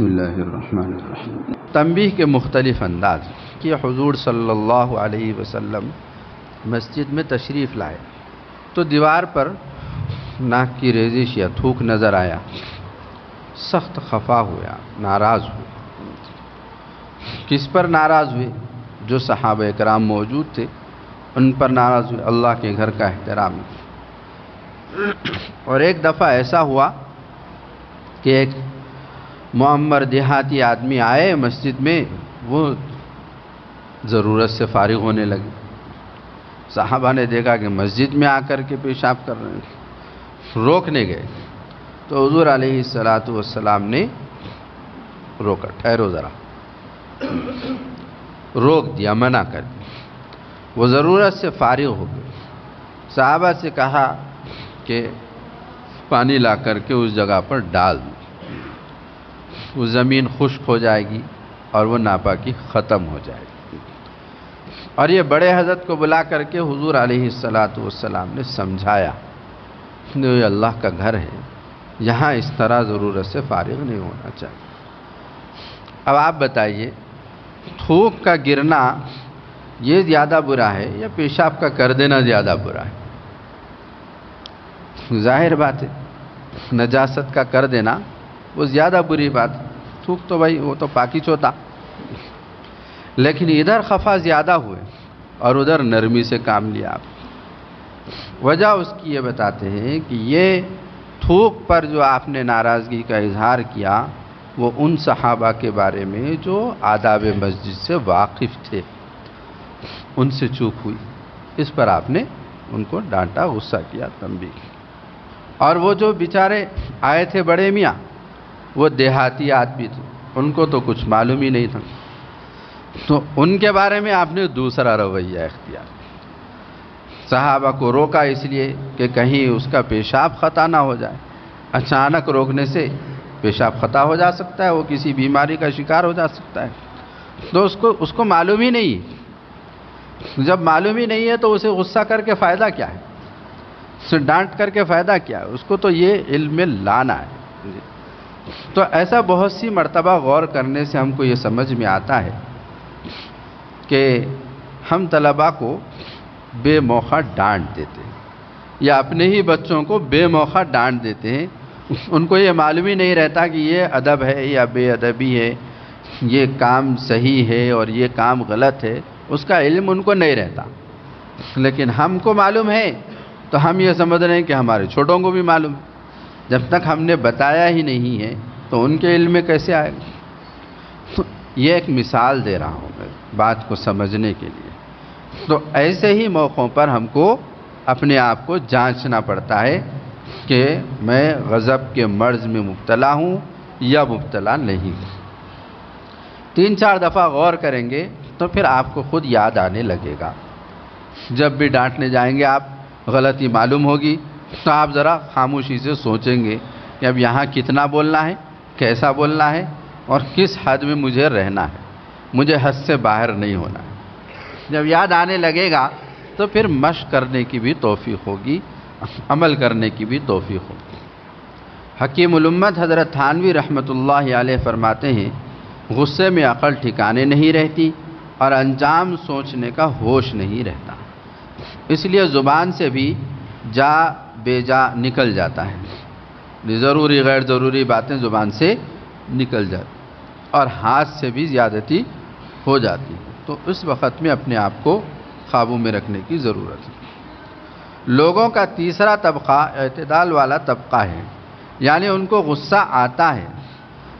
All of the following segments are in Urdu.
بسم اللہ الرحمن الرحیم۔ تنبیہ کے مختلف انداز کہ حضور صلی اللہ علیہ وسلم مسجد میں تشریف لائے تو دیوار پر ناک کی ریزش یا تھوک نظر آیا، سخت خفا ہوا، ناراض ہوئے۔ کس پر ناراض ہوئے؟ جو صحابہ کرام موجود تھے ان پر ناراض ہوئے، اللہ کے گھر کا احترام۔ اور ایک دفعہ ایسا ہوا کہ ایک معمر دیہاتی آدمی آئے مسجد میں، وہ ضرورت سے فارغ ہونے لگے۔ صحابہ نے دیکھا کہ مسجد میں آ کر کے پیشاب کر رہے ہیں، روکنے گئے تو حضور علیہ السلام نے روکا، ٹھہرو ذرا، روک دیا، منع کر دیا۔ وہ ضرورت سے فارغ ہو گئے۔ صحابہ سے کہا کہ پانی لا کر کے اس جگہ پر ڈال دو، وہ زمین خشک ہو جائے گی اور وہ ناپاکی ختم ہو جائے گی۔ اور یہ بڑے حضرت کو بلا کر کے حضور علیہ السلام نے سمجھایا کہ یہ اللہ کا گھر ہے، یہاں اس طرح ضرورت سے فارغ نہیں ہونا چاہیے۔ اب آپ بتائیے، تھوک کا گرنا یہ زیادہ برا ہے یا پیشاب کا کر دینا زیادہ برا ہے؟ ظاہر بات ہے نجاست کا کر دینا وہ زیادہ بری بات ہے۔ تھوک تو بھائی وہ تو پاکیز ہوتا، لیکن ادھر خفا زیادہ ہوئے اور ادھر نرمی سے کام لیا آپ۔ وجہ اس کی یہ بتاتے ہیں کہ یہ تھوک پر جو آپ نے ناراضگی کا اظہار کیا وہ ان صحابہ کے بارے میں جو آداب مسجد سے واقف تھے، ان سے چوک ہوئی، اس پر آپ نے ان کو ڈانٹا، غصہ کیا، تنبیہ کی۔ اور وہ جو بیچارے آئے تھے بڑے میاں، وہ دیہاتی آدمی تھے، ان کو تو کچھ معلوم ہی نہیں تھا، تو ان کے بارے میں آپ نے دوسرا رویہ اختیار کیا۔ صحابہ کو روکا اس لیے کہ کہیں اس کا پیشاب خطا نہ ہو جائے، اچانک روکنے سے پیشاب خطا ہو جا سکتا ہے، وہ کسی بیماری کا شکار ہو جا سکتا ہے، تو اس کو معلوم ہی نہیں۔ جب معلوم ہی نہیں ہے تو اسے غصہ کر کے فائدہ کیا ہے، اسے ڈانٹ کر کے فائدہ کیا ہے؟ اس کو تو یہ علم میں لانا ہے۔ تو ایسا بہت سی مرتبہ غور کرنے سے ہم کو یہ سمجھ میں آتا ہے کہ ہم طلباء کو بے موقع ڈانٹ دیتے ہیں یا اپنے ہی بچوں کو بے موقع ڈانٹ دیتے ہیں۔ ان کو یہ معلوم ہی نہیں رہتا کہ یہ ادب ہے یا بے ادبی ہے، یہ کام صحیح ہے اور یہ کام غلط ہے، اس کا علم ان کو نہیں رہتا۔ لیکن ہم کو معلوم ہے تو ہم یہ سمجھ رہے ہیں کہ ہمارے چھوٹوں کو بھی معلوم ہے۔ جب تک ہم نے بتایا ہی نہیں ہے تو ان کے علم میں کیسے آئے گا؟ تو یہ ایک مثال دے رہا ہوں میں بات کو سمجھنے کے لیے۔ تو ایسے ہی موقعوں پر ہم کو اپنے آپ کو جانچنا پڑتا ہے کہ میں غضب کے مرض میں مبتلا ہوں یا مبتلا نہیں ہوں۔ 3-4 دفعہ غور کریں گے تو پھر آپ کو خود یاد آنے لگے گا۔ جب بھی ڈانٹنے جائیں گے آپ، غلطی معلوم ہوگی تو آپ ذرا خاموشی سے سوچیں گے کہ اب یہاں کتنا بولنا ہے، کیسا بولنا ہے اور کس حد میں مجھے رہنا ہے، مجھے حد سے باہر نہیں ہونا ہے۔ جب یاد آنے لگے گا تو پھر مشق کرنے کی بھی توفیق ہوگی، عمل کرنے کی بھی توفیق ہوگی۔ حکیم الامت حضرت تھانوی رحمۃ اللہ علیہ فرماتے ہیں، غصے میں عقل ٹھکانے نہیں رہتی اور انجام سوچنے کا ہوش نہیں رہتا، اس لیے زبان سے بھی جا بے جا نکل جاتا ہے، ضروری غیر ضروری باتیں زبان سے نکل جاتی اور ہاتھ سے بھی زیادتی ہو جاتی، تو اس وقت میں اپنے آپ کو قابو میں رکھنے کی ضرورت ہے۔ لوگوں کا تیسرا طبقہ اعتدال والا طبقہ ہے، یعنی ان کو غصہ آتا ہے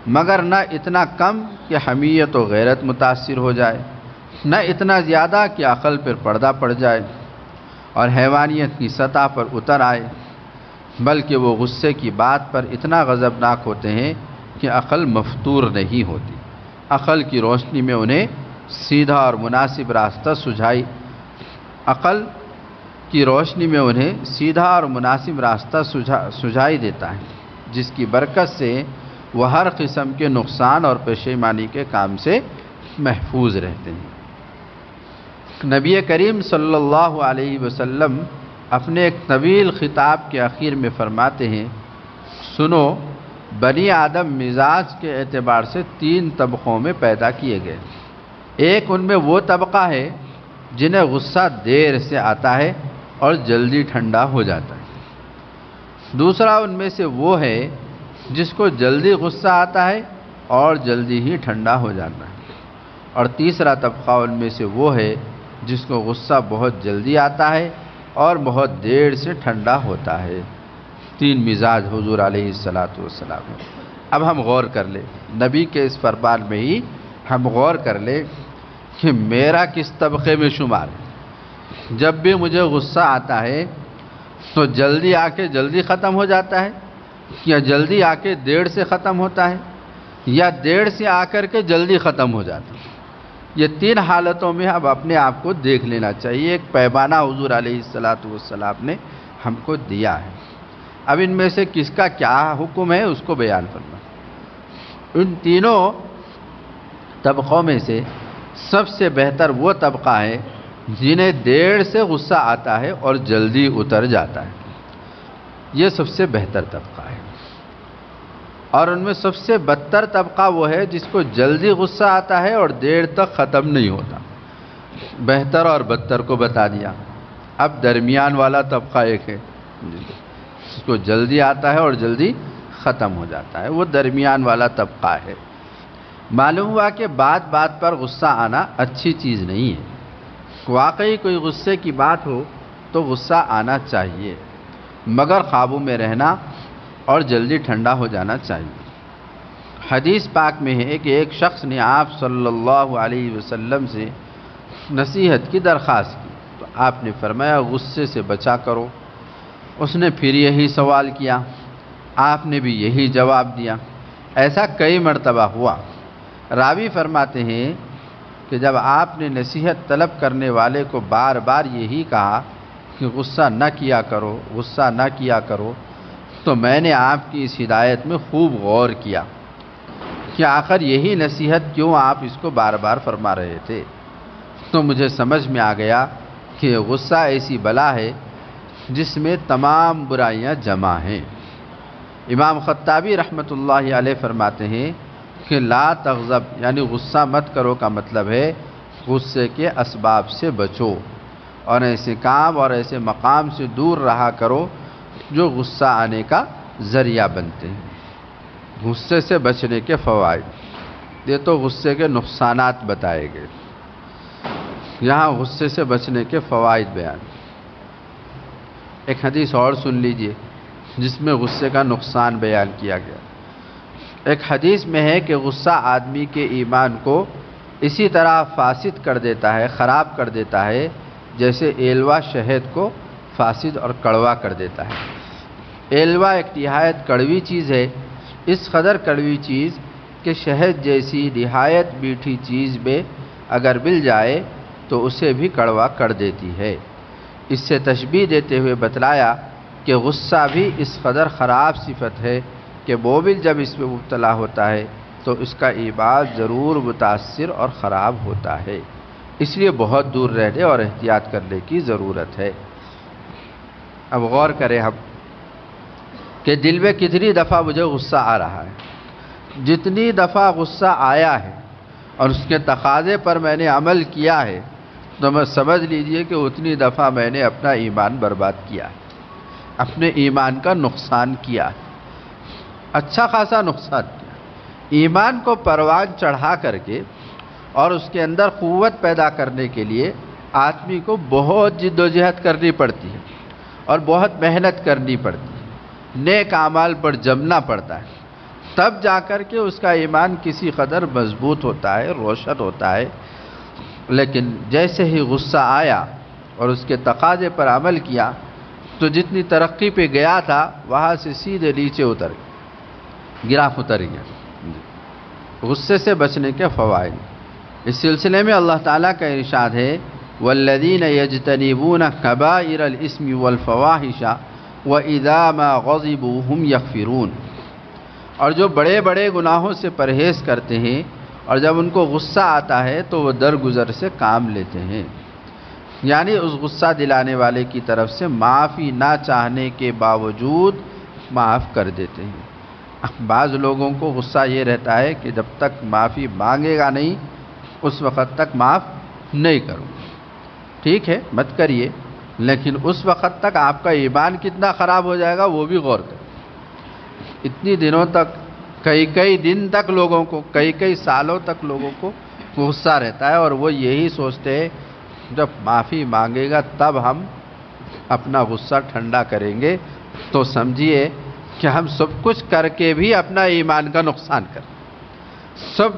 مگر نہ اتنا کم کہ حمیت و غیرت متاثر ہو جائے، نہ اتنا زیادہ کہ عقل پر پردہ پڑ جائے اور حیوانیت کی سطح پر اتر آئے، بلکہ وہ غصے کی بات پر اتنا غضبناک ہوتے ہیں کہ عقل مفتور نہیں ہوتی، عقل کی روشنی میں انہیں سیدھا اور مناسب راستہ سجھائی دیتا ہے، جس کی برکت سے وہ ہر قسم کے نقصان اور پشیمانی کے کام سے محفوظ رہتے ہیں۔ نبی کریم صلی اللہ علیہ وسلم اپنے ایک طویل خطاب کے آخر میں فرماتے ہیں، سنو بنی آدم مزاج کے اعتبار سے 3 طبقوں میں پیدا کیے گئے۔ ایک ان میں وہ طبقہ ہے جنہیں غصہ دیر سے آتا ہے اور جلدی ٹھنڈا ہو جاتا ہے۔ دوسرا ان میں سے وہ ہے جس کو جلدی غصہ آتا ہے اور جلدی ہی ٹھنڈا ہو جاتا ہے۔ اور تیسرا طبقہ ان میں سے وہ ہے جس کو غصہ بہت جلدی آتا ہے اور بہت دیر سے ٹھنڈا ہوتا ہے۔ 3 مزاج حضور علیہ السلام ہے۔ اب ہم غور کر لیں، نبی کے اس فرمان میں ہی ہم غور کر لیں کہ میرا کس طبقے میں شمار ہے۔ جب بھی مجھے غصہ آتا ہے تو جلدی آ کے جلدی ختم ہو جاتا ہے، یا جلدی آ کے دیر سے ختم ہوتا ہے، یا دیر سے آ کر کے جلدی ختم ہو جاتا ہے۔ یہ 3 حالتوں میں اب اپنے آپ کو دیکھ لینا چاہیے۔ ایک پیمانہ حضور علیہ السلام نے ہم کو دیا ہے۔ اب ان میں سے کس کا کیا حکم ہے اس کو بیان کرنا۔ ان تینوں طبقوں میں سے سب سے بہتر وہ طبقہ ہے جنہیں دیر سے غصہ آتا ہے اور جلدی اتر جاتا ہے۔ یہ سب سے بہتر طبقہ ہے۔ اور ان میں سب سے بدتر طبقہ وہ ہے جس کو جلدی غصہ آتا ہے اور دیر تک ختم نہیں ہوتا۔ بہتر اور بدتر کو بتا دیا، اب درمیان والا طبقہ ایک ہے جس کو جلدی آتا ہے اور جلدی ختم ہو جاتا ہے، وہ درمیان والا طبقہ ہے۔ معلوم ہوا کہ بات بات پر غصہ آنا اچھی چیز نہیں ہے۔ واقعی کوئی غصے کی بات ہو تو غصہ آنا چاہیے، مگر قابو میں رہنا اور جلدی ٹھنڈا ہو جانا چاہیے۔ حدیث پاک میں ہے کہ ایک شخص نے آپ صلی اللہ علیہ وسلم سے نصیحت کی درخواست کی تو آپ نے فرمایا غصے سے بچا کرو۔ اس نے پھر یہی سوال کیا، آپ نے بھی یہی جواب دیا۔ ایسا کئی مرتبہ ہوا۔ راوی فرماتے ہیں کہ جب آپ نے نصیحت طلب کرنے والے کو بار بار یہی کہا کہ غصہ نہ کیا کرو، غصہ نہ کیا کرو، تو میں نے آپ کی اس ہدایت میں خوب غور کیا کہ آخر یہی نصیحت کیوں آپ اس کو بار بار فرما رہے تھے۔ تو مجھے سمجھ میں آ گیا کہ غصہ ایسی بلا ہے جس میں تمام برائیاں جمع ہیں۔ امام خطابی رحمۃ اللہ علیہ فرماتے ہیں کہ لا تغضب یعنی غصہ مت کرو کا مطلب ہے غصے کے اسباب سے بچو اور ایسے کام اور ایسے مقام سے دور رہا کرو جو غصہ آنے کا ذریعہ بنتے ہیں۔ غصے سے بچنے کے فوائد، یہ تو غصے کے نقصانات بتائے گئے، یہاں غصے سے بچنے کے فوائد بیان۔ ایک حدیث اور سن لیجئے جس میں غصے کا نقصان بیان کیا گیا۔ ایک حدیث میں ہے کہ غصہ آدمی کے ایمان کو اسی طرح فاسد کر دیتا ہے، خراب کر دیتا ہے، جیسے ایلوا شہد کو فاسد اور کڑوا کر دیتا ہے۔ ایلوا ایک نہایت کڑوی چیز ہے، اس قدر کڑوی چیز کہ شہد جیسی نہایت میٹھی چیز میں اگر مل جائے تو اسے بھی کڑوا کر دیتی ہے۔ اس سے تشبیہ دیتے ہوئے بتلایا کہ غصہ بھی اس قدر خراب صفت ہے کہ مومن جب اس میں مبتلا ہوتا ہے تو اس کا ایمان ضرور متاثر اور خراب ہوتا ہے، اس لیے بہت دور رہنے اور احتیاط کرنے کی ضرورت ہے۔ اب غور کریں ہم کہ دل میں کتنی دفعہ مجھے غصہ آ رہا ہے۔ جتنی دفعہ غصہ آیا ہے اور اس کے تقاضے پر میں نے عمل کیا ہے تو میں سمجھ لیجئے کہ اتنی دفعہ میں نے اپنا ایمان برباد کیا ہے، اپنے ایمان کا نقصان کیا ہے، اچھا خاصا نقصان کیا۔ ایمان کو پروان چڑھا کر کے اور اس کے اندر قوت پیدا کرنے کے لیے آدمی کو بہت جد و جہد کرنی پڑتی ہے اور بہت محنت کرنی پڑتی ہے، نیک اعمال پر جمنا پڑتا ہے، تب جا کر کے اس کا ایمان کسی قدر مضبوط ہوتا ہے، روشن ہوتا ہے۔ لیکن جیسے ہی غصہ آیا اور اس کے تقاضے پر عمل کیا تو جتنی ترقی پہ گیا تھا وہاں سے سیدھے نیچے اتر گیا، گراف اتر گیا۔ غصے سے بچنے کے فوائد، اس سلسلے میں اللہ تعالیٰ کا ارشاد ہے والذین یجتنبون کبائر الاسم والفواحش واذا ما غضبوا هم یغفرون، اور جو بڑے بڑے گناہوں سے پرہیز کرتے ہیں اور جب ان کو غصہ آتا ہے تو وہ درگزر سے کام لیتے ہیں، یعنی اس غصہ دلانے والے کی طرف سے معافی نہ چاہنے کے باوجود معاف کر دیتے ہیں۔ بعض لوگوں کو غصہ یہ رہتا ہے کہ جب تک معافی مانگے گا نہیں اس وقت تک معاف نہیں کروں. ٹھیک ہے مت کریے، لیکن اس وقت تک آپ کا ایمان کتنا خراب ہو جائے گا وہ بھی غور کریں. اتنی دنوں تک، کئی دن تک لوگوں کو، کئی سالوں تک لوگوں کو غصہ رہتا ہے، اور وہ یہی سوچتے ہیں جب معافی مانگے گا تب ہم اپنا غصہ ٹھنڈا کریں گے. تو سمجھیے کہ ہم سب کچھ کر کے بھی اپنا ایمان کا نقصان کر رہے ہیں. سب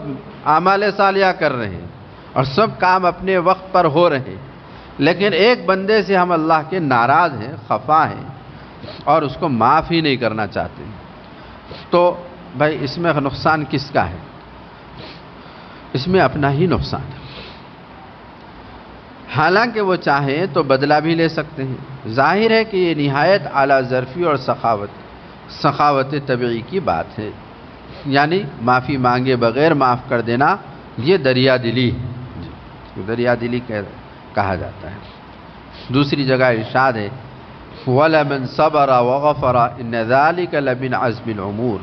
اعمال صالحہ کر رہے ہیں اور سب کام اپنے وقت پر ہو رہے ہیں، لیکن ایک بندے سے ہم اللہ کے ناراض ہیں، خفا ہیں، اور اس کو معاف ہی نہیں کرنا چاہتے. تو بھائی اس میں نقصان کس کا ہے؟ اس میں اپنا ہی نقصان ہے. حالانکہ وہ چاہیں تو بدلہ بھی لے سکتے ہیں. ظاہر ہے کہ یہ نہایت اعلیٰ ظرفی اور سخاوت طبعی کی بات ہے، یعنی معافی مانگے بغیر معاف کر دینا یہ دریا دلی ہے، دریا دلی کہا جاتا ہے. دوسری جگہ ارشاد ہے وَلَمَنْ صَبَرَ وَغَفَرَ إِنَّ ذَلِكَ لَمِنْ عَزْمِ الْأُمُورِ.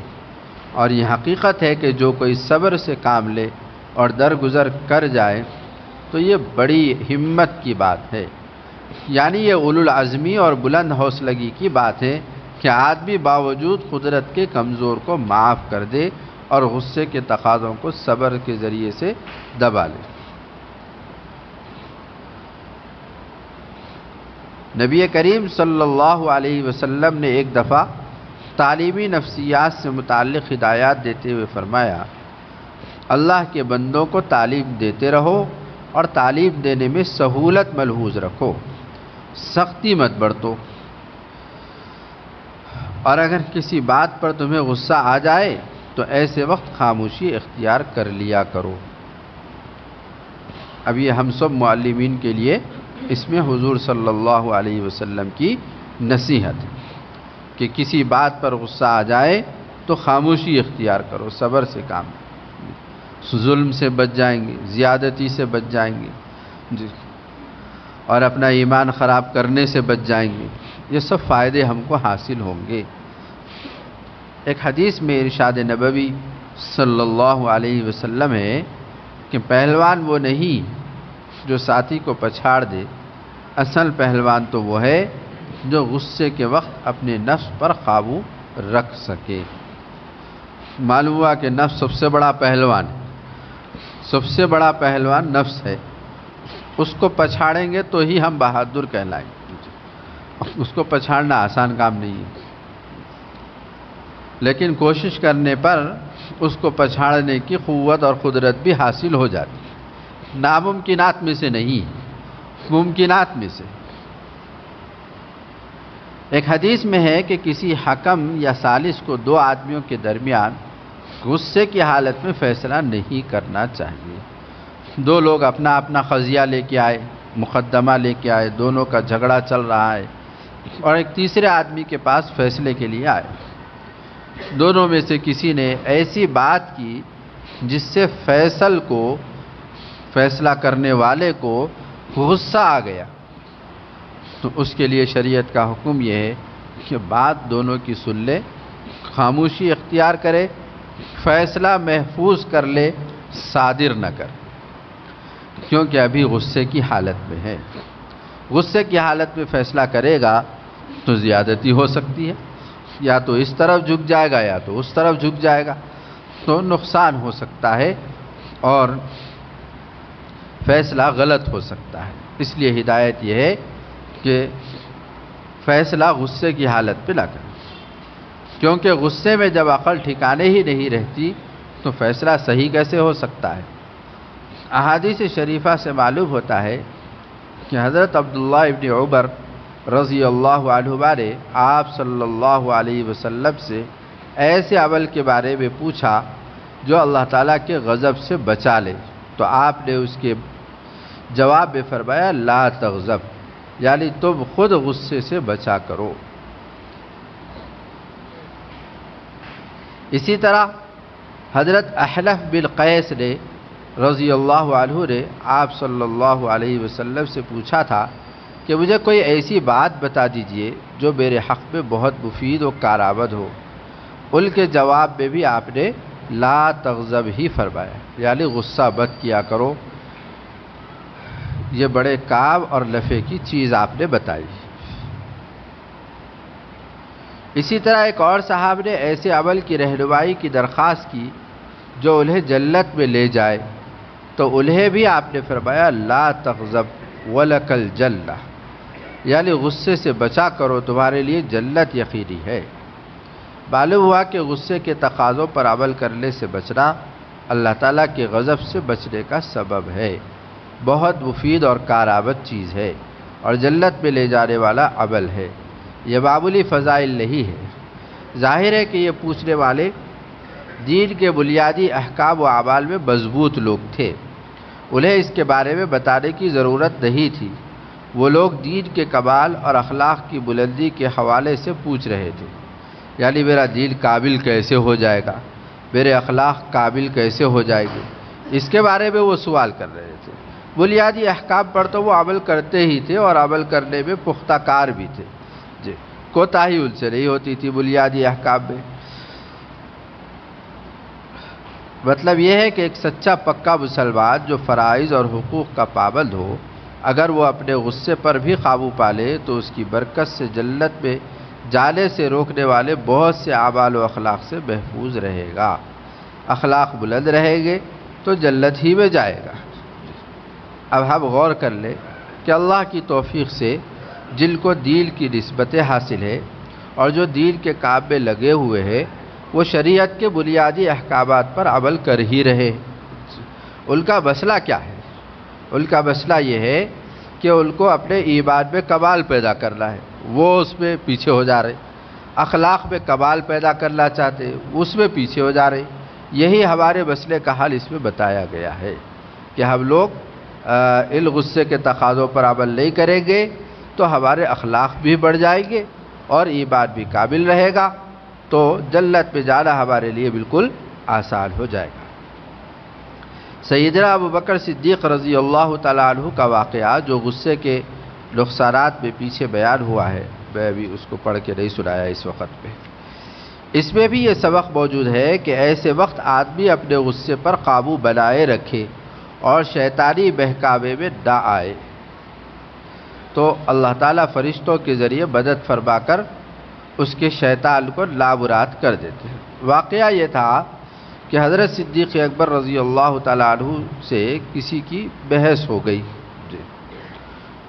اور یہ حقیقت ہے کہ جو کوئی صبر سے کام لے اور درگزر کر جائے تو یہ بڑی ہمت کی بات ہے، یعنی یہ اولو العزمی اور بلند حوصلگی کی بات ہے کہ آدمی باوجود قدرت کے کمزور کو معاف کر دے اور غصے کے تقاضوں کو صبر کے ذریعے سے دبا لے. نبی کریم صلی اللہ علیہ وسلم نے ایک دفعہ تعلیمی نفسیات سے متعلق ہدایات دیتے ہوئے فرمایا اللہ کے بندوں کو تعلیم دیتے رہو اور تعلیم دینے میں سہولت ملحوظ رکھو، سختی مت برتو، اور اگر کسی بات پر تمہیں غصہ آ جائے تو ایسے وقت خاموشی اختیار کر لیا کرو. اب یہ ہم سب معلمین کے لیے اس میں حضور صلی اللہ علیہ وسلم کی نصیحت ہے کہ کسی بات پر غصہ آ جائے تو خاموشی اختیار کرو، صبر سے کام، ظلم سے بچ جائیں گے، زیادتی سے بچ جائیں گے جی، اور اپنا ایمان خراب کرنے سے بچ جائیں گے. یہ سب فائدے ہم کو حاصل ہوں گے. ایک حدیث میں ارشاد نبوی صلی اللہ علیہ وسلم ہے کہ پہلوان وہ نہیں جو ساتھی کو پچھاڑ دے، اصل پہلوان تو وہ ہے جو غصے کے وقت اپنے نفس پر قابو رکھ سکے. معلوم ہوا کہ نفس سب سے بڑا پہلوان ہے، سب سے بڑا پہلوان نفس ہے. اس کو پچھاڑیں گے تو ہی ہم بہادر کہلائیں گے. اس کو پچھاڑنا آسان کام نہیں ہے، لیکن کوشش کرنے پر اس کو پچھاڑنے کی قوت اور قدرت بھی حاصل ہو جاتی ہے. ناممکنات میں سے نہیں، ممکنات میں سے. ایک حدیث میں ہے کہ کسی حکم یا ثالث کو دو آدمیوں کے درمیان غصے کی حالت میں فیصلہ نہیں کرنا چاہیے. دو لوگ اپنا اپنا قضیہ لے کے آئے، مقدمہ لے کے آئے، دونوں کا جھگڑا چل رہا ہے، اور ایک تیسرے آدمی کے پاس فیصلے کے لیے آئے. دونوں میں سے کسی نے ایسی بات کی جس سے فیصلہ کرنے والے کو غصہ آ گیا، تو اس کے لیے شریعت کا حکم یہ ہے کہ بات دونوں کی سن لے، خاموشی اختیار کرے، فیصلہ محفوظ کر لے، صادر نہ کر، کیونکہ ابھی غصے کی حالت میں ہے. غصے کی حالت میں فیصلہ کرے گا تو زیادتی ہو سکتی ہے، یا تو اس طرف جھک جائے گا یا تو اس طرف جھک جائے گا، تو نقصان ہو سکتا ہے اور فیصلہ غلط ہو سکتا ہے. اس لیے ہدایت یہ ہے کہ فیصلہ غصے کی حالت پہ نہ کریں، کیونکہ غصے میں جب عقل ٹھکانے ہی نہیں رہتی تو فیصلہ صحیح کیسے ہو سکتا ہے. احادیث شریفہ سے معلوم ہوتا ہے کہ حضرت عبداللہ ابن عمر رضی اللہ عنہما نے آپ صلی اللہ علیہ وسلم سے ایسے عمل کے بارے میں پوچھا جو اللہ تعالیٰ کے غضب سے بچا لے، تو آپ نے اس کے جواب میں فرمایا لا تغضب، یعنی تم خود غصے سے بچا کرو. اسی طرح حضرت احنف بن قیس نے رضی اللہ عنہ نے آپ صلی اللہ علیہ وسلم سے پوچھا تھا کہ مجھے کوئی ایسی بات بتا دیجئے جو میرے حق میں بہت مفید و کارآمد ہو. ان کے جواب میں بھی آپ نے لا تغضب ہی فرمایا، یعنی غصہ مت کیا کرو۔ یہ بڑے کام اور نفع کی چیز آپ نے بتائی۔ اسی طرح ایک اور صحابہ نے ایسے عمل کی رہنمائی کی درخواست کی جو انہیں جنت میں لے جائے، تو انہیں بھی آپ نے فرمایا لا تغضب ولک الجنہ، یعنی غصے سے بچا کرو، تمہارے لیے جنت یقینی ہے۔ معلوم ہوا کہ غصے کے تقاضوں پر عمل کرنے سے بچنا اللہ تعالیٰ کے غضب سے بچنے کا سبب ہے، بہت مفید اور کارآمد چیز ہے، اور جنت میں لے جانے والا عمل ہے، یہ معمولی فضائل نہیں ہے۔ ظاہر ہے کہ یہ پوچھنے والے دین کے بنیادی احکام و اعمال میں مضبوط لوگ تھے، انہیں اس کے بارے میں بتانے کی ضرورت نہیں تھی۔ وہ لوگ دین کے کمال اور اخلاق کی بلندی کے حوالے سے پوچھ رہے تھے، یعنی میرا دین قابل کیسے ہو جائے گا، میرے اخلاق قابل کیسے ہو جائے گے، اس کے بارے میں وہ سوال کر رہے تھے۔ بنیادی احکام پر تو وہ عمل کرتے ہی تھے اور عمل کرنے میں پختہ کار بھی تھے، جی کوتاہی ان سے نہیں ہوتی تھی بنیادی احکام میں۔ مطلب یہ ہے کہ ایک سچا پکا مسلمان جو فرائض اور حقوق کا پابند ہو، اگر وہ اپنے غصے پر بھی قابو پا لے تو اس کی برکت سے جنت میں جانے سے روکنے والے بہت سے اعمال و اخلاق سے محفوظ رہے گا۔ اخلاق بلند رہیں گے تو جنت ہی میں جائے گا۔ اب ہم غور کر لیں کہ اللہ کی توفیق سے جن کو دین کی نسبتیں حاصل ہے اور جو دین کے کام میں لگے ہوئے ہیں، وہ شریعت کے بنیادی احکامات پر عمل کر ہی رہے۔ ان کا مسئلہ کیا ہے؟ ان کا مسئلہ یہ ہے کہ ان کو اپنے ایمان میں کمال پیدا کرنا ہے، وہ اس میں پیچھے ہو جا رہے۔ اخلاق میں کمال پیدا کرنا چاہتے، اس میں پیچھے ہو جا رہے۔ یہی ہمارے مسئلے کا حل اس میں بتایا گیا ہے کہ ہم لوگ ان غصے کے تقاضوں پر عمل نہیں کریں گے تو ہمارے اخلاق بھی بڑھ جائیں گے اور ایمان بھی کامل رہے گا، تو جنت میں جانا ہمارے لیے بالکل آسان ہو جائے گا۔ سیدنا ابو بکر صدیق رضی اللہ تعالیٰ عنہ کا واقعہ جو غصے کے نقصانات میں پیچھے بیان ہوا ہے، میں ابھی اس کو پڑھ کے نہیں سنایا اس وقت میں، اس میں بھی یہ سبق موجود ہے کہ ایسے وقت آدمی اپنے غصے پر قابو بنائے رکھے اور شیطانی بہکاوے میں نہ آئے، تو اللہ تعالیٰ فرشتوں کے ذریعے مدد فرما کر اس کے شیطان کو نامراد کر دیتے ہیں۔ واقعہ یہ تھا کہ حضرت صدیق اکبر رضی اللہ تعالیٰ عنہ سے کسی کی بحث ہو گئی،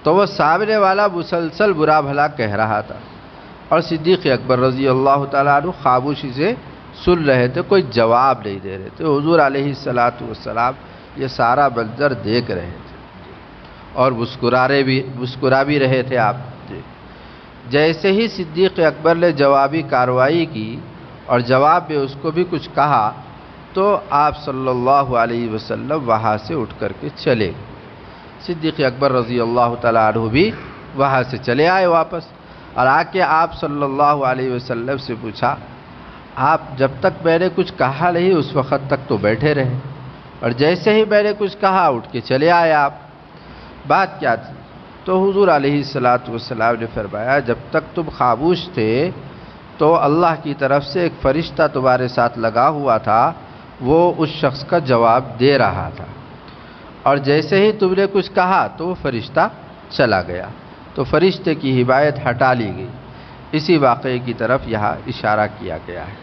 تو وہ سامنے والا مسلسل برا بھلا کہہ رہا تھا اور صدیق اکبر رضی اللہ تعالیٰ عنہ خاموشی سے سن رہے تھے، کوئی جواب نہیں دے رہے تھے۔ حضور علیہ السلام یہ سارا منظر دیکھ رہے تھے اور مسکرا بھی رہے تھے آپ۔ جیسے ہی صدیق اکبر نے جوابی کارروائی کی اور جواب میں اس کو بھی کچھ کہا تو آپ صلی اللہ علیہ وسلم وہاں سے اٹھ کر کے چلے گئے۔ صدیق اکبر رضی اللہ تعالیٰ عنہ بھی وہاں سے چلے آئے واپس، اور آ کے آپ صلی اللہ علیہ وسلم سے پوچھا، آپ جب تک میں نے کچھ کہا نہیں اس وقت تک تو بیٹھے رہے، اور جیسے ہی میں نے کچھ کہا اٹھ کے چلے آئے آپ، بات کیا تھی؟ تو حضور علیہ السلام نے فرمایا، جب تک تم خاموش تھے تو اللہ کی طرف سے ایک فرشتہ تمہارے ساتھ لگا ہوا تھا، وہ اس شخص کا جواب دے رہا تھا، اور جیسے ہی تم نے کچھ کہا تو وہ فرشتہ چلا گیا، تو فرشتے کی حمایت ہٹا لی گئی۔ اسی واقعے کی طرف یہاں اشارہ کیا گیا ہے۔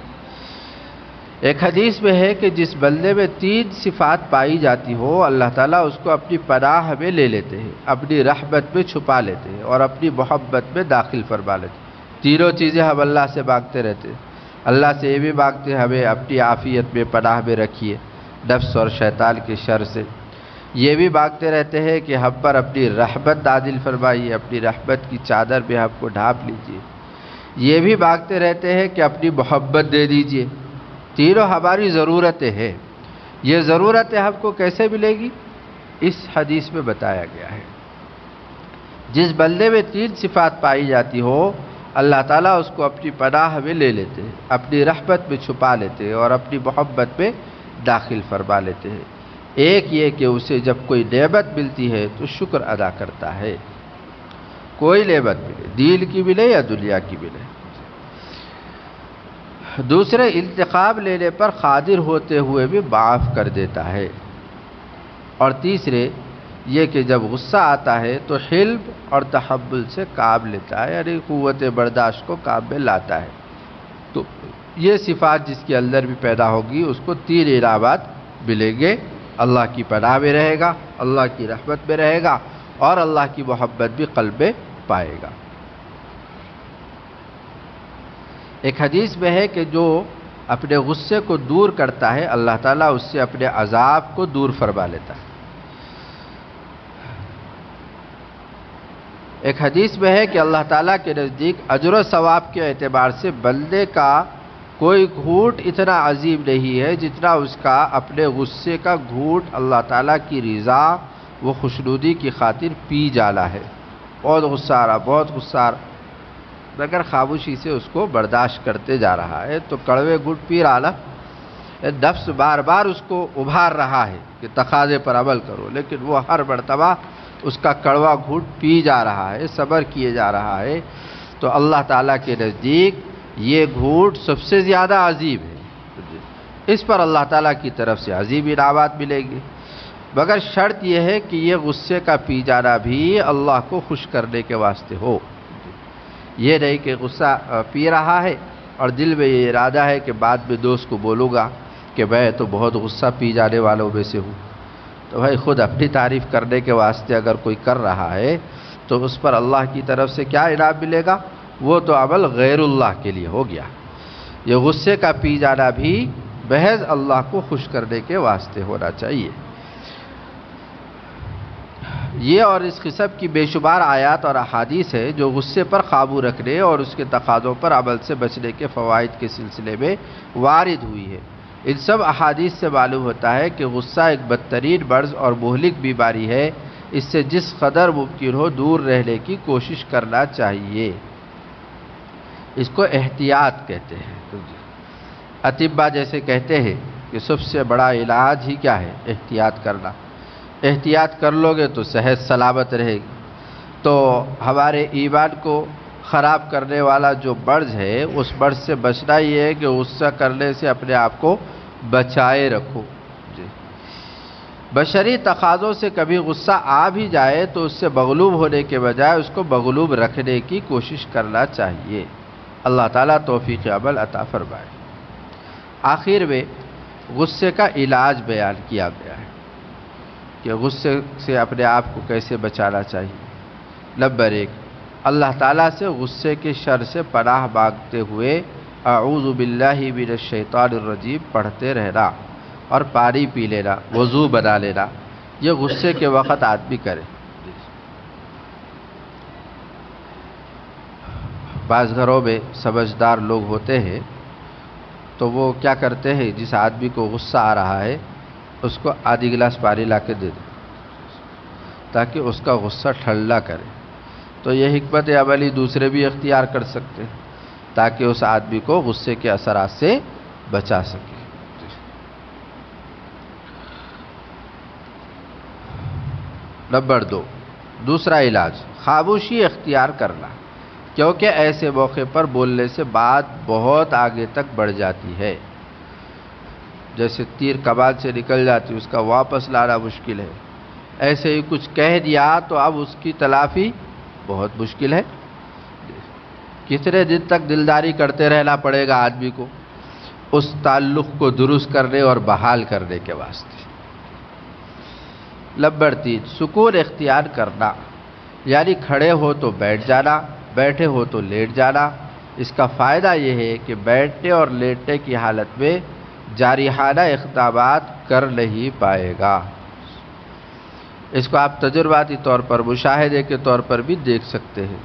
ایک حدیث میں ہے کہ جس بندے میں 3 صفات پائی جاتی ہو، اللہ تعالیٰ اس کو اپنی پناہ میں لے لیتے ہیں، اپنی رحمت میں چھپا لیتے ہیں اور اپنی محبت میں داخل فرما لیتے ہیں۔ تینوں چیزیں ہم اللہ سے مانگتے رہتے ہیں۔ اللہ سے یہ بھی مانگتے ہیں ہمیں اپنی عافیت میں پناہ میں رکھیے نفس اور شیطان کے شر سے، یہ بھی مانگتے رہتے ہیں کہ ہم پر اپنی رحمت نازل فرمائیے، اپنی رحمت کی چادر میں ہم کو ڈھانپ لیجیے، یہ بھی مانگتے رہتے ہیں کہ اپنی محبت دے دیجیے۔ تینوں ہماری ضرورتیں ہیں۔ یہ ضرورتیں ہم کو کیسے ملے گی؟ اس حدیث میں بتایا گیا ہے۔ جس بندے میں 3 صفات پائی جاتی ہو، اللہ تعالیٰ اس کو اپنی پناہ میں لے لیتے ہیں، اپنی رحمت میں چھپا لیتے ہیں اور اپنی محبت میں داخل فرما لیتے ہیں۔ ایک یہ کہ اسے جب کوئی نعمت ملتی ہے تو شکر ادا کرتا ہے، کوئی نعمت ملے، دین کی ملے یا دنیا کی ملے۔ دوسرے انتقام لینے پر قادر ہوتے ہوئے بھی معاف کر دیتا ہے، اور تیسرے یہ کہ جب غصہ آتا ہے تو حلم اور تحمل سے کام لیتا ہے، یعنی قوت برداشت کو کام میں لاتا ہے۔ تو یہ صفات جس کے اندر بھی پیدا ہوگی اس کو 3 انعامات ملیں گے، اللہ کی پناہ میں رہے گا، اللہ کی رحمت میں رہے گا، اور اللہ کی محبت بھی قلب میں پائے گا۔ ایک حدیث میں ہے کہ جو اپنے غصے کو دور کرتا ہے اللہ تعالیٰ اس سے اپنے عذاب کو دور فرما لیتا ہے۔ ایک حدیث میں ہے کہ اللہ تعالیٰ کے نزدیک اجر و ثواب کے اعتبار سے بندے کا کوئی گھونٹ اتنا عظیم نہیں ہے جتنا اس کا اپنے غصے کا گھونٹ اللہ تعالیٰ کی رضا و خوشنودی کی خاطر پی جانا ہے۔ بہت غصہ آ رہا، بہت غصہ آ رہا، مگر خاموشی سے اس کو برداشت کرتے جا رہا ہے، تو کڑوے گھونٹ پی رہا نا، نفس بار بار اس کو ابھار رہا ہے کہ تقاضے پر عمل کرو، لیکن وہ ہر مرتبہ اس کا کڑوا گھونٹ پی جا رہا ہے، صبر کیے جا رہا ہے۔ تو اللہ تعالیٰ کے نزدیک یہ گھونٹ سب سے زیادہ عظیم ہے، اس پر اللہ تعالیٰ کی طرف سے عظیم انعامات ملیں گے، مگر شرط یہ ہے کہ یہ غصے کا پی جانا بھی اللہ کو خوش کرنے کے واسطے ہو۔ یہ نہیں کہ غصہ پی رہا ہے اور دل میں یہ ارادہ ہے کہ بعد میں دوست کو بولوں گا کہ میں تو بہت غصہ پی جانے والوں میں سے ہوں۔ تو بھائی خود اپنی تعریف کرنے کے واسطے اگر کوئی کر رہا ہے تو اس پر اللہ کی طرف سے کیا انعام ملے گا؟ وہ تو عمل غیر اللہ کے لیے ہو گیا۔ یہ غصے کا پی جانا بھی محض اللہ کو خوش کرنے کے واسطے ہونا چاہیے۔ یہ اور اس قسم کی بے شمار آیات اور احادیث ہے جو غصے پر قابو رکھنے اور اس کے تقاضوں پر عمل سے بچنے کے فوائد کے سلسلے میں وارد ہوئی ہے۔ ان سب احادیث سے معلوم ہوتا ہے کہ غصہ ایک بدترین مرض اور مہلک بیماری ہے، اس سے جس قدر ممکن ہو دور رہنے کی کوشش کرنا چاہیے۔ اس کو احتیاط کہتے ہیں۔ اطباء جیسے کہتے ہیں کہ سب سے بڑا علاج ہی کیا ہے؟ احتیاط کرنا۔ احتیاط کر لو گے تو صحت سلامت رہے گی۔ تو ہمارے ایمان کو خراب کرنے والا جو مرض ہے اس مرض سے بچنا یہ ہے کہ غصہ کرنے سے اپنے آپ کو بچائے رکھو۔ بشری تقاضوں سے کبھی غصہ آ بھی جائے تو اس سے مغلوب ہونے کے بجائے اس کو مغلوب رکھنے کی کوشش کرنا چاہیے۔ اللہ تعالیٰ توفیق عمل عطا فرمائے۔ آخر میں غصے کا علاج بیان کیا گیا ہے کہ غصے سے اپنے آپ کو کیسے بچانا چاہیے۔ نمبر 1، اللہ تعالیٰ سے غصے کے شر سے پناہ مانگتے ہوئے اعوذ باللہ من الشیطان الرجیم پڑھتے رہنا اور پانی پی لینا، وضو بنا لینا، یہ غصے کے وقت آدمی کرے۔ بعض گھروں میں سمجھدار لوگ ہوتے ہیں تو وہ کیا کرتے ہیں، جس آدمی کو غصہ آ رہا ہے اس کو آدھی گلاس پانی لا کے دے دیں تاکہ اس کا غصہ ٹھنڈا کرے۔ تو یہ حکمت عملی دوسرے بھی اختیار کر سکتے ہیں تاکہ اس آدمی کو غصے کے اثرات سے بچا سکے۔ نمبر 2، دوسرا علاج خاموشی اختیار کرنا، کیونکہ ایسے موقع پر بولنے سے بات بہت آگے تک بڑھ جاتی ہے۔ جیسے تیر کمان سے نکل جاتی، اس کا واپس لانا مشکل ہے، ایسے ہی کچھ کہہ دیا تو اب اس کی تلافی بہت مشکل ہے۔ کتنے دن تک دلداری کرتے رہنا پڑے گا آدمی کو اس تعلق کو درست کرنے اور بحال کرنے کے واسطے۔ نمبر 3، سکون اختیار کرنا، یعنی کھڑے ہو تو بیٹھ جانا، بیٹھے ہو تو لیٹ جانا۔ اس کا فائدہ یہ ہے کہ بیٹھنے اور لیٹنے کی حالت میں جارحانہ اقدامات کر نہیں پائے گا۔ اس کو آپ تجرباتی طور پر، مشاہدے کے طور پر بھی دیکھ سکتے ہیں۔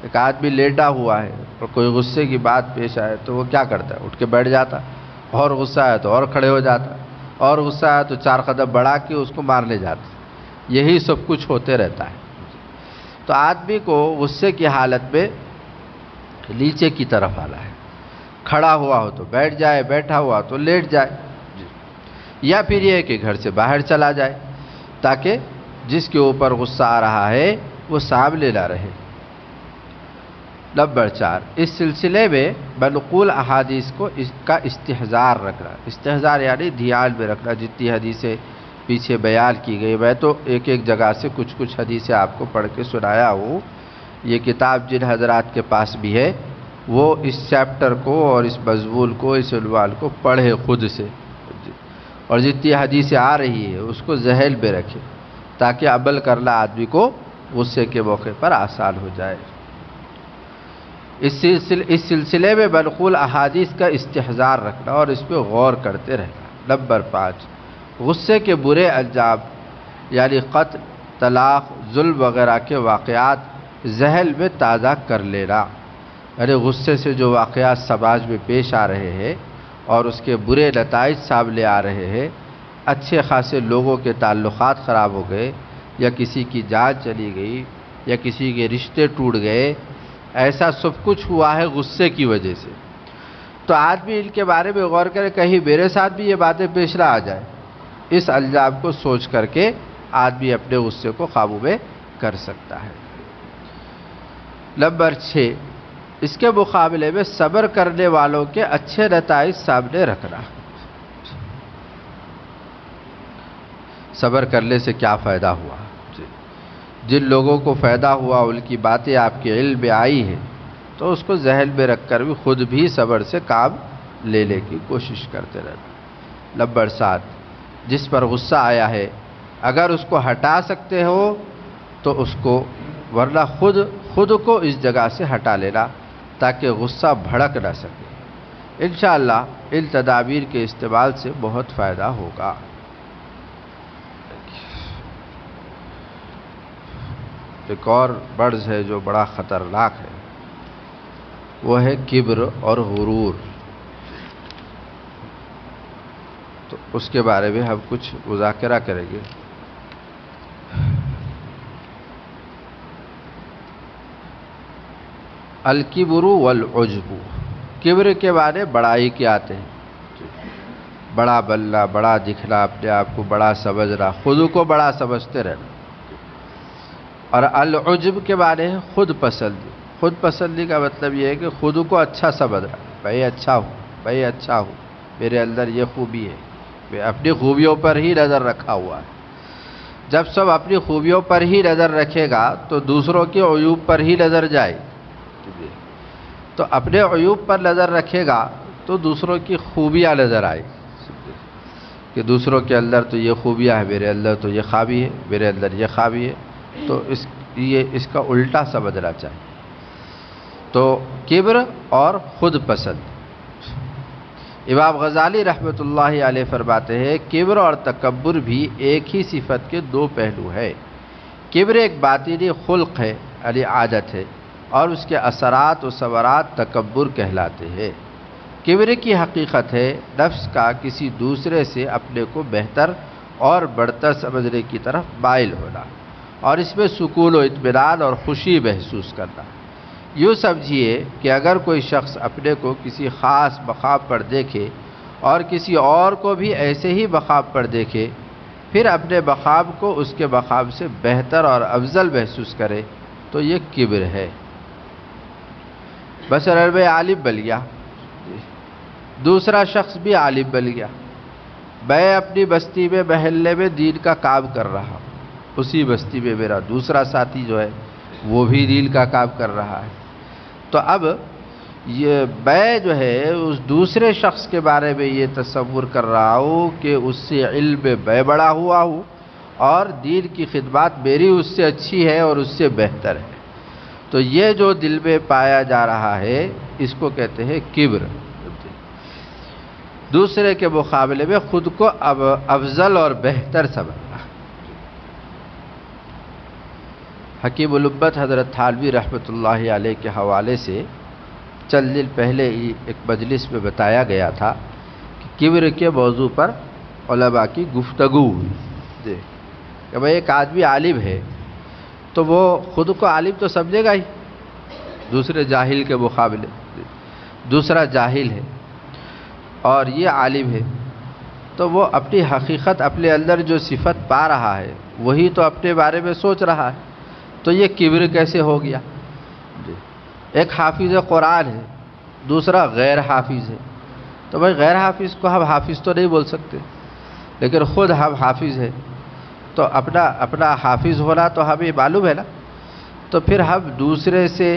ایک آدمی لیٹا ہوا ہے اور کوئی غصے کی بات پیش آئے تو وہ کیا کرتا ہے؟ اٹھ کے بیٹھ جاتا، اور غصہ آئے تو اور کھڑے ہو جاتا، اور غصہ آئے تو 4 قدم بڑھا کے اس کو مارنے جاتا۔ یہی سب کچھ ہوتے رہتا ہے۔ تو آدمی کو غصے کی حالت میں نیچے کی طرف آنا ہے، کھڑا ہوا ہو تو بیٹھ جائے، بیٹھا ہوا تو لیٹ جائے، یا پھر یہ کہ گھر سے باہر چلا جائے تاکہ جس کے اوپر غصہ آ رہا ہے وہ سامنے نہ رہے۔ نمبر 4، اس سلسلے میں منقول احادیث کو اس کا استحضار رکھنا۔ استحضار یعنی دھیان میں رکھنا، جتنی حدیثیں پیچھے بیان کی گئی، میں تو ایک ایک جگہ سے کچھ کچھ حدیثیں آپ کو پڑھ کے سنایا ہوں۔ یہ کتاب جن حضرات کے پاس بھی ہے وہ اس چیپٹر کو اور اس مضمون کو، اس عنوان کو پڑھے خود سے، اور جتنی حدیثیں آ رہی ہے اس کو ذہن میں رکھے تاکہ عمل کرنا آدمی کو غصے کے موقع پر آسان ہو جائے۔ اس سلسلے میں منقول احادیث کا استحضار رکھنا اور اس پہ غور کرتے رہنا۔ نمبر 5، غصے کے برے انجام یعنی قتل، طلاق، ظلم وغیرہ کے واقعات ذہن میں تازہ کر لینا۔ یعنی غصے سے جو واقعات سماج میں پیش آ رہے ہیں اور اس کے برے نتائج سامنے آ رہے ہیں، اچھے خاصے لوگوں کے تعلقات خراب ہو گئے، یا کسی کی جان چلی گئی، یا کسی کے رشتے ٹوٹ گئے، ایسا سب کچھ ہوا ہے غصے کی وجہ سے، تو آدمی ان کے بارے میں غور کرے، کہیں میرے ساتھ بھی یہ باتیں پیش نہ آ جائے۔ اس الزام کو سوچ کر کے آدمی اپنے غصے کو قابو میں کر سکتا ہے۔ نمبر 6، اس کے مقابلے میں صبر کرنے والوں کے اچھے نتائج سامنے رکھنا۔ صبر کرنے سے کیا فائدہ ہوا؟ جن لوگوں کو فائدہ ہوا ان کی باتیں آپ کے علم میں آئی ہیں تو اس کو ذہن میں رکھ کر بھی خود بھی صبر سے کام لینے کی کوشش کرتے رہنا۔ نمبر 7، جس پر غصہ آیا ہے اگر اس کو ہٹا سکتے ہو تو اس کو، ورنہ خود کو اس جگہ سے ہٹا لینا تاکہ غصہ بھڑک نہ سکے۔ انشاءاللہ ان تدابیر کے استعمال سے بہت فائدہ ہوگا۔ ایک اور مرض ہے جو بڑا خطرناک ہے، وہ ہے کبر اور غرور۔ تو اس کے بارے میں ہم کچھ مذاکرہ کریں گے۔ الکبر والعجب، کبر کے معنی بڑائی کے آتے ہیں، بڑا بننا، بڑا دکھنا، اپنے آپ کو بڑا سمجھنا، خود کو بڑا سمجھتے رہنا۔ اور العجب کے معنی ہے خود پسندی۔ خود پسندی کا مطلب یہ ہے کہ خود کو اچھا سمجھنا، بھائی اچھا ہوں، بھائی اچھا ہوں، میرے اندر یہ خوبی ہے، میں اپنی خوبیوں پر ہی نظر رکھا ہوا ہے۔ جب سب اپنی خوبیوں پر ہی نظر رکھے گا تو دوسروں کے عیوب پر ہی نظر جائے، تو اپنے عیوب پر نظر رکھے گا تو دوسروں کی خوبیاں نظر آئے کہ دوسروں کے اندر تو یہ خوبیاں ہیں، میرے اندر تو یہ خامی ہے، میرے اندر یہ خامی ہے، تو اس کا الٹا سمجھنا چاہیے۔ تو کبر اور خود پسند۔ امام غزالی رحمۃ اللہ علیہ فرماتے ہیں کبر اور تکبر بھی ایک ہی صفت کے دو پہلو ہے۔ کبر ایک باطنی خلق ہے، یعنی عادت ہے، اور اس کے اثرات و ثمرات تکبر کہلاتے ہیں۔ کبر کی حقیقت ہے نفس کا کسی دوسرے سے اپنے کو بہتر اور برتر سمجھنے کی طرف مائل ہونا، اور اس میں سکون و اطمینان اور خوشی محسوس کرنا۔ یوں سمجھیے کہ اگر کوئی شخص اپنے کو کسی خاص مقام پر دیکھے اور کسی اور کو بھی ایسے ہی مقام پر دیکھے، پھر اپنے مقام کو اس کے مقام سے بہتر اور افضل محسوس کرے تو یہ کبر ہے۔ مثلا میں عالم بن گیا، دوسرا شخص بھی عالم بن گیا، میں اپنی بستی میں محلے میں دین کا کام کر رہا ہوں، اسی بستی میں میرا دوسرا ساتھی جو ہے وہ بھی دین کا کام کر رہا ہے، تو اب یہ میں جو ہے اس دوسرے شخص کے بارے میں یہ تصور کر رہا ہوں کہ اس سے علم میں میں بڑا ہوا ہوں اور دین کی خدمات میری اس سے اچھی ہے اور اس سے بہتر ہے، تو یہ جو دل میں پایا جا رہا ہے اس کو کہتے ہیں کبر۔ دوسرے کے مقابلے میں خود کو افضل اور بہتر سمجھنا۔ حکیم الامت حضرت تھانوی رحمۃ اللہ علیہ کے حوالے سے چند دن پہلے ہی ایک مجلس میں بتایا گیا تھا کہ کبر کے موضوع پر علماء کی گفتگو ہوئی کہ بھائی ایک آدمی عالم ہے تو وہ خود کو عالم تو سمجھے گا ہی دوسرے جاہل کے مقابلے، دوسرا جاہل ہے اور یہ عالم ہے، تو وہ اپنی حقیقت، اپنے اندر جو صفت پا رہا ہے وہی تو اپنے بارے میں سوچ رہا ہے، تو یہ کبر کیسے ہو گیا؟ ایک حافظ قرآن ہے، دوسرا غیر حافظ ہے، تو بھائی غیر حافظ کو ہم حافظ تو نہیں بول سکتے، لیکن خود ہم حافظ ہیں، تو اپنا حافظ ہونا تو ہمیں معلوم ہے نا، تو پھر ہم دوسرے سے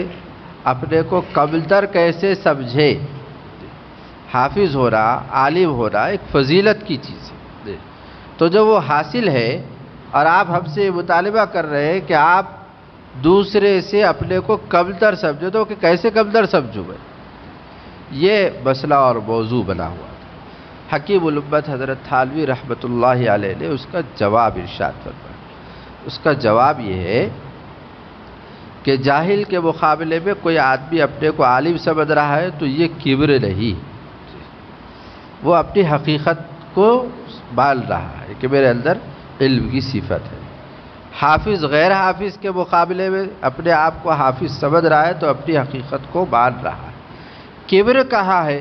اپنے کو کمتر کیسے سمجھے؟ حافظ ہونا، عالم ہونا ایک فضیلت کی چیز ہے، تو جو وہ حاصل ہے اور آپ ہم سے مطالبہ کر رہے ہیں کہ آپ دوسرے سے اپنے کو کمتر سمجھو، تو کہ کیسے کمتر سمجھوں میں؟ یہ مسئلہ اور موضوع بنا ہوا تھا۔ حکیم الامت حضرت تھانوی رحمۃ اللہ علیہ نے اس کا جواب ارشاد فرمایا۔ اس کا جواب یہ ہے کہ جاہل کے مقابلے میں کوئی آدمی اپنے کو عالم سمجھ رہا ہے تو یہ کبر نہیں، وہ اپنی حقیقت کو مان رہا ہے کہ میرے اندر علم کی صفت ہے۔ حافظ غیر حافظ کے مقابلے میں اپنے آپ کو حافظ سمجھ رہا ہے تو اپنی حقیقت کو مان رہا ہے۔ کبر کہاں ہے؟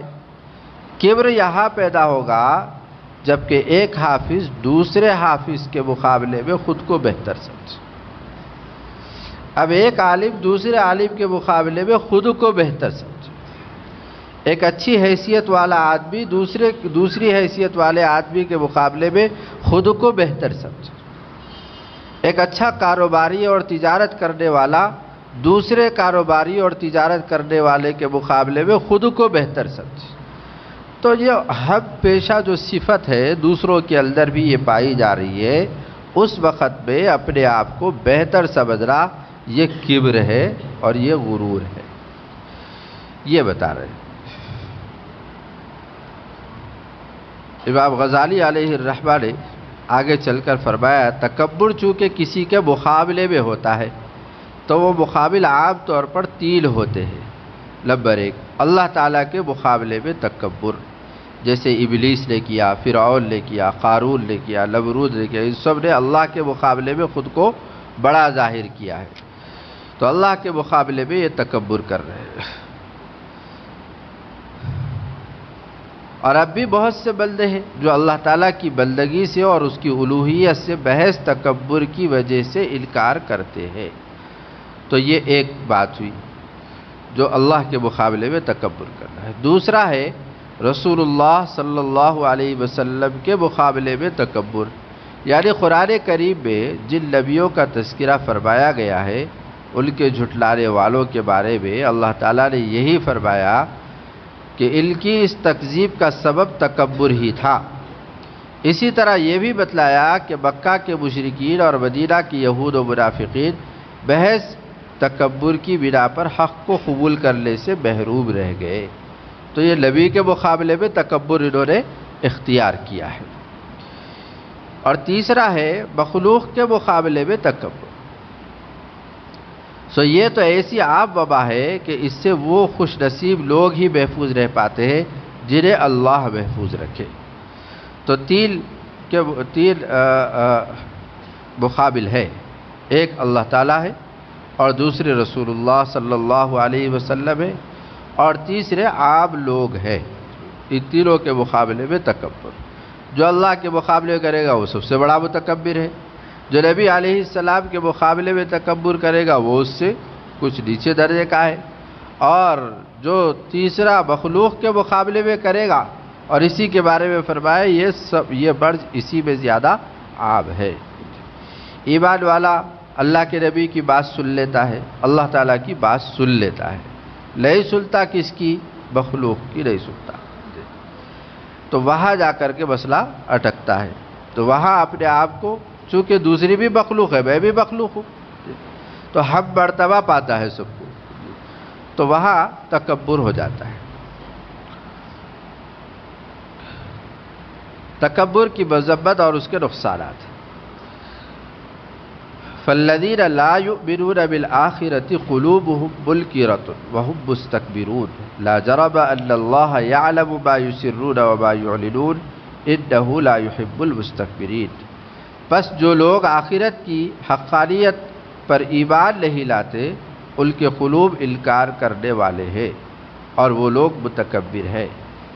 کبر یہاں پیدا ہوگا جبکہ ایک حافظ دوسرے حافظ کے مقابلے میں خود کو بہتر سمجھے۔ اب ایک عالم دوسرے عالم کے مقابلے میں خود کو بہتر سمجھے، ایک اچھی حیثیت والا آدمی دوسری حیثیت والے آدمی کے مقابلے میں خود کو بہتر سمجھے، ایک اچھا کاروباری اور تجارت کرنے والا دوسرے کاروباری اور تجارت کرنے والے کے مقابلے میں خود کو بہتر سمجھے۔ تو یہ ہم پیشہ جو صفت ہے دوسروں کے اندر بھی یہ پائی جا رہی ہے، اس وقت میں اپنے آپ کو بہتر سمجھنا یہ کبر ہے اور یہ غرور ہے، یہ بتا رہے ہیں۔ امام غزالی علیہ الرحمہ نے آگے چل کر فرمایا، تکبر چونکہ کسی کے مقابلے میں ہوتا ہے تو وہ مقابل عام طور پر تین ہوتے ہیں۔ نمبر 1، اللہ تعالیٰ کے مقابلے میں تکبر، جیسے ابلیس نے کیا، فرعون نے کیا، قارون نے کیا، نمرود نے کیا، ان سب نے اللہ کے مقابلے میں خود کو بڑا ظاہر کیا ہے، تو اللہ کے مقابلے میں یہ تکبر کر رہے ہیں۔ اور اب بھی بہت سے بندے ہیں جو اللہ تعالیٰ کی بندگی سے اور اس کی الوہیت سے محض تکبر کی وجہ سے انکار کرتے ہیں، تو یہ ایک بات ہوئی جو اللہ کے مقابلے میں تکبر کرنا ہے۔ دوسرا ہے رسول اللہ صلی اللہ علیہ وسلم کے مقابلے میں تکبر، یعنی قرآن کریم میں جن نبیوں کا تذکرہ فرمایا گیا ہے ان کے جھٹلانے والوں کے بارے میں اللہ تعالیٰ نے یہی فرمایا کہ ان کی اس تکذیب کا سبب تکبر ہی تھا۔ اسی طرح یہ بھی بتلایا کہ مکہ کے مشرکین اور مدینہ کی یہود و منافقین محض تکبر کی بنا پر حق کو قبول کرنے سے محروم رہ گئے، تو یہ نبی کے مقابلے میں تکبر انہوں نے اختیار کیا ہے۔ اور تیسرا ہے مخلوق کے مقابلے میں تکبر، یہ تو ایسی عام وبا ہے کہ اس سے وہ خوش نصیب لوگ ہی محفوظ رہ پاتے ہیں جنہیں اللہ محفوظ رکھے۔ تو تین مقابل ہے، ایک اللہ تعالیٰ ہے اور دوسرے رسول اللہ صلی اللہ علیہ وسلم ہے اور تیسرے عام لوگ ہیں۔ ان تینوں کے مقابلے میں تکبر، جو اللہ کے مقابلے کرے گا وہ سب سے بڑا متکبر ہے، جو نبی علیہ السلام کے مقابلے میں تکبر کرے گا وہ اس سے کچھ نیچے درجے کا ہے، اور جو تیسرا مخلوق کے مقابلے میں کرے گا اور اسی کے بارے میں فرمایا یہ برج اسی میں زیادہ عام ہے۔ ایمان والا اللہ کے نبی کی بات سن لیتا ہے، اللہ تعالیٰ کی بات سن لیتا ہے، نہیں سنتا کس کی؟ مخلوق کی نہیں سنتا، تو وہاں جا کر کے مسئلہ اٹکتا ہے۔ تو وہاں اپنے آپ کو، چونکہ دوسری بھی مخلوق ہے میں بھی مخلوق ہوں، تو ہم مرتبہ پاتا ہے سب کو، تو وہاں تکبر ہو جاتا ہے۔ تکبر کی مذمت اور اس کے نقصانات، فالذین لا یؤمنون بالآخرۃ قلوبهم منکرۃ وهم مستکبرون لا جرم ان اللہ یعلم ما یسرون وما یعلنون انہ لا یحب المستکبرین۔ پس جو لوگ آخرت کی حقانیت پر ایمان نہیں لاتے ان کے قلوب انکار کرنے والے ہیں اور وہ لوگ متکبر ہیں۔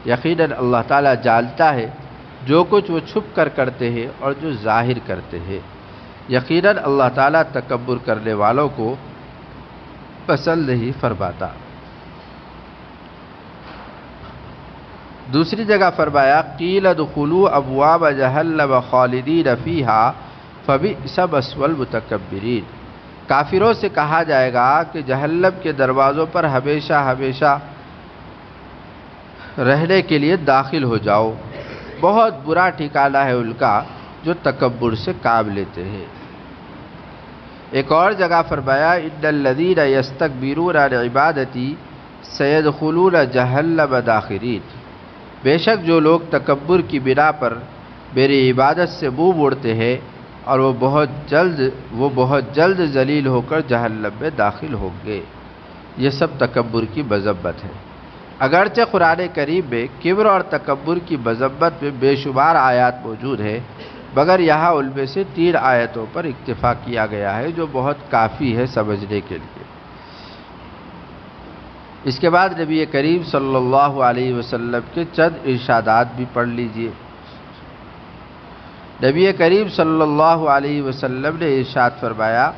یقیناً اللہ تعالیٰ جانتا ہے جو کچھ وہ چھپ کر کرتے ہیں اور جو ظاہر کرتے ہیں۔ یقیناً اللہ تعالیٰ تکبر کرنے والوں کو پسند نہیں فرماتا۔ دوسری جگہ فرمایا قیل ادخلوا ابواب جہنم خالدین فیہا فبئس مثوی المتکبرین، کافروں سے کہا جائے گا کہ جہنم کے دروازوں پر ہمیشہ ہمیشہ رہنے کے لیے داخل ہو جاؤ، بہت برا ٹھکانہ ہے ان کا جو تکبر سے کام لیتے ہیں۔ ایک اور جگہ فرمایا ان الذین یستکبرون عن عبادتی سیدخلون جہنم داخرین، بے شک جو لوگ تکبر کی بنا پر میری عبادت سے منہ موڑتے ہیں اور وہ بہت جلد ذلیل ہو کر جہنم میں داخل ہوں گے۔ یہ سب تکبر کی مذمت ہے۔ اگرچہ قرآن کریم میں کبر اور تکبر کی مذمت میں بے شمار آیات موجود ہے، مگر یہاں ان میں سے 3 آیتوں پر اکتفا کیا گیا ہے جو بہت کافی ہے سمجھنے کے لیے۔ اس کے بعد نبی کریم صلی اللہ علیہ وسلم کے چند ارشادات بھی پڑھ لیجئے۔ نبی کریم صلی اللہ علیہ وسلم نے ارشاد فرمایا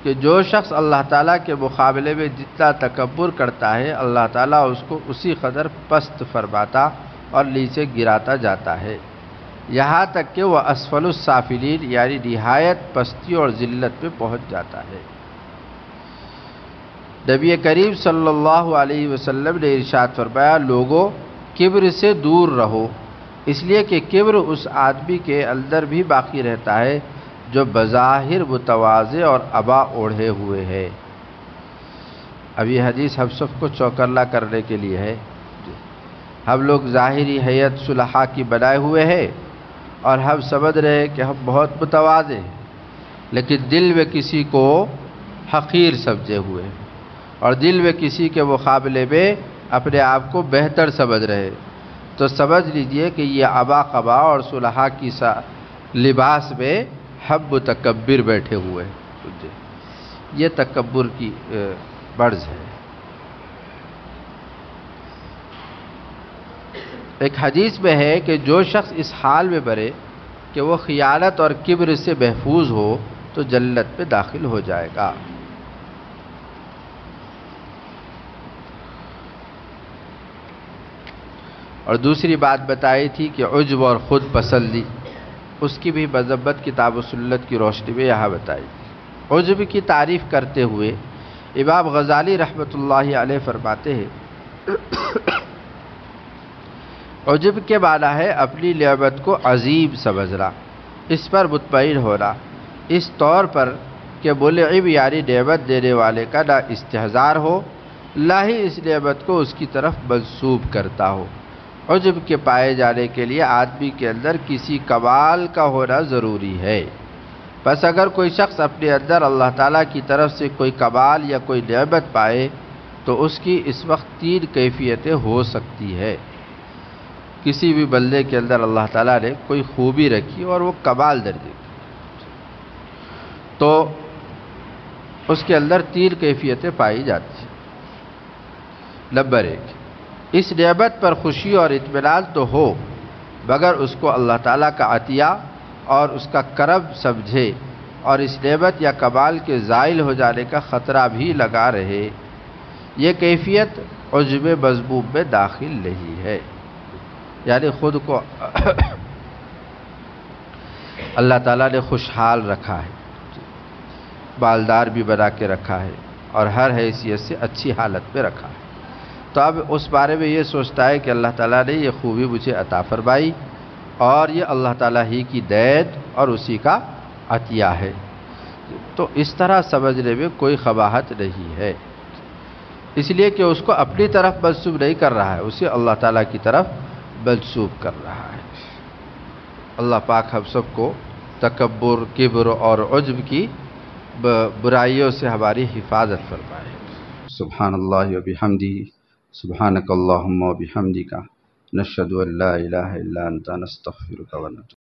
کہ جو شخص اللہ تعالیٰ کے مقابلے میں جتنا تکبر کرتا ہے، اللہ تعالیٰ اس کو اسی قدر پست فرماتا اور نیچے گراتا جاتا ہے، یہاں تک کہ وہ اسفل السافلین یعنی نہایت پستی اور ذلت میں پہنچ جاتا ہے۔ نبی کریم صلی اللہ علیہ وسلم نے ارشاد فرمایا لوگوں کبر سے دور رہو، اس لیے کہ کبر اس آدمی کے اندر بھی باقی رہتا ہے جو بظاہر متواضع اور عبا اوڑھے ہوئے ہے۔ اب یہ حدیث ہم سب کو چوکنا کرنے کے لیے ہے۔ ہم لوگ ظاہری حیت صلحاء کی بنائے ہوئے ہیں اور ہم سمجھ رہے ہیں کہ ہم بہت متواضع ہیں، لیکن دل میں کسی کو حقیر سمجھے ہوئے ہیں اور دل میں کسی کے مقابلے میں اپنے آپ کو بہتر سمجھ رہے، تو سمجھ لیجئے کہ یہ عبا قبا اور صلحاء کی لباس میں ہم متکبر بیٹھے ہوئے ہیں۔ یہ تکبر کی مرض ہے۔ ایک حدیث میں ہے کہ جو شخص اس حال میں مرے کہ وہ خیانت اور کبر سے محفوظ ہو تو جنت میں داخل ہو جائے گا۔ اور دوسری بات بتائی تھی کہ عجب اور خود پسندی، اس کی بھی مذمت کتاب و سنت کی روشنی میں یہاں بتائی۔ عجب کی تعریف کرتے ہوئے امام غزالی رحمۃ اللہ علیہ فرماتے ہیں عجب کے معنی ہے اپنی نعمت کو عظیم سمجھنا، اس پر مطمئن ہونا، اس طور پر کہ منعم یعنی نعمت دینے والے کا نہ استحضار ہو نہ ہی اس نعمت کو اس کی طرف منسوب کرتا ہو۔ عجب کے پائے جانے کے لیے آدمی کے اندر کسی کمال کا ہونا ضروری ہے۔ بس اگر کوئی شخص اپنے اندر اللہ تعالیٰ کی طرف سے کوئی کمال یا کوئی نعمت پائے تو اس کی اس وقت 3 کیفیتیں ہو سکتی ہے۔ کسی بھی بندے کے اندر اللہ تعالیٰ نے کوئی خوبی رکھی اور وہ کمال درجے کی، تو اس کے اندر 3 کیفیتیں پائی جاتی ہیں۔ نمبر 1، اس نعمت پر خوشی اور اطمینان تو ہو مگر اس کو اللہ تعالیٰ کا عطیہ اور اس کا کرم سمجھے اور اس نعمت یا کمال کے زائل ہو جانے کا خطرہ بھی لگا رہے۔ یہ کیفیت عجب مذموم میں داخل نہیں ہے، یعنی خود کو اللہ تعالیٰ نے خوشحال رکھا ہے، مالدار بھی بنا کے رکھا ہے اور ہر حیثیت سے اچھی حالت میں رکھا ہے، تو اب اس بارے میں یہ سوچتا ہے کہ اللہ تعالیٰ نے یہ خوبی مجھے عطا فرمائی اور یہ اللہ تعالیٰ ہی کی دین اور اسی کا عطیہ ہے، تو اس طرح سمجھنے میں کوئی قباحت نہیں ہے، اس لیے کہ اس کو اپنی طرف منسوب نہیں کر رہا ہے، اسے اللہ تعالیٰ کی طرف منسوب کر رہا ہے۔ اللہ پاک ہم سب کو تکبر، کبر اور عجب کی برائیوں سے ہماری حفاظت فرمائے۔ سبحان اللہ و بحمدہ، سبحانک اللہم و بحمدک، نشہد ان لا الہ الا انت، نستغفرک و نتوب